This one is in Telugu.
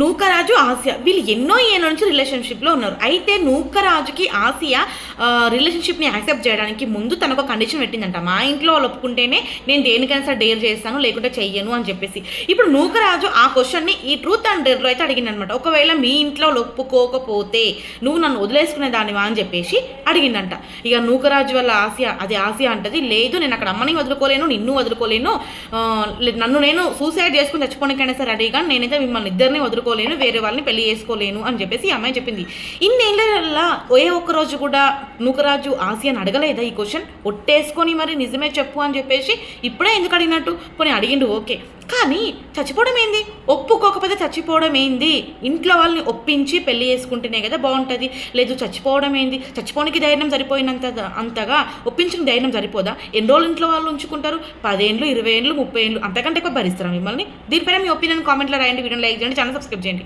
నూకరాజు, ఆసియా వీళ్ళు ఎన్నో ఏళ్ళ నుంచి రిలేషన్‌షిప్‌లో ఉన్నారు. అయితే నూకరాజుకి ఆసియా రిలేషన్‌షిప్‌ని యాక్సెప్ట్ చేయడానికి ముందు తనొక కండిషన్ పెట్టిందంట. మా ఇంట్లో వాళ్ళు ఒప్పుకుంటేనే నేను దేనికైనా సరే డేర్ చేస్తాను, లేకుంటే చెయ్యను అని చెప్పేసి. ఇప్పుడు నూకరాజు ఆ క్వెషన్‌ని ఈ ట్రూత్ అండ్ డేర్‌లో అయితే అడిగిండనమాట. ఒకవేళ మీ ఇంట్లో వాళ్ళు ఒప్పుకోకపోతే నువ్వు నన్ను వదిలేసుకునే దానివా అని చెప్పేసి అడిగిండంట. ఇక నూకరాజు వల్ల ఆసియా, అది ఆసియా అంటది, లేదు నేను అక్కడ అమ్మని వదులుకోలేను, నిన్ను వదులుకోలేను, నన్ను నేను సూసైడ్ చేసుకుని చచ్చిపోవడానికైనా సరే రెడీగా, నేనైతే మిమ్మల్ని ఇద్దరిని వదులుకోలేను, వేరే వాళ్ళని పెళ్లి చేసుకోలేను అని చెప్పేసి ఈ అమ్మాయి చెప్పింది. ఇన్నేళ్ళ ఏ ఒక్కరోజు కూడా నూకరాజు ఆసియాని అడగలేదా ఈ క్వశ్చన్? ఒట్టేసుకొని మరి నిజమే చెప్పు అని చెప్పేసి ఇప్పుడే ఎందుకు అడిగినట్టు? పోనీ అడిగిండు ఓకే, కానీ చచ్చిపోవడం ఏంది? ఒప్పుకోకపోతే చచ్చిపోవడం ఏంది? ఇంట్లో వాళ్ళని ఒప్పించి పెళ్లి చేసుకుంటేనే కదా బాగుంటుంది. లేదు చచ్చిపోవడం ఏంది? చచ్చిపోనికి ధైర్యం అంతగా ఒప్పించిన ధైర్యం సరిపోదా? ఎన్ని రోజులు ఇంట్లో వాళ్ళు ఉంచుకుంటారు? 10 ఏళ్ళు, 20 ఏళ్ళు, 30 ఏళ్ళు, అంతకంటే ఎక్కువ భరిస్తారా మిమ్మల్ని? దీనిపైన మీ ఒపీనియన్ కామెంట్లో రాయండి, వీడియోని లైక్ చేయండి, ఛానల్ సబ్స్క్రైబ్ చేయండి.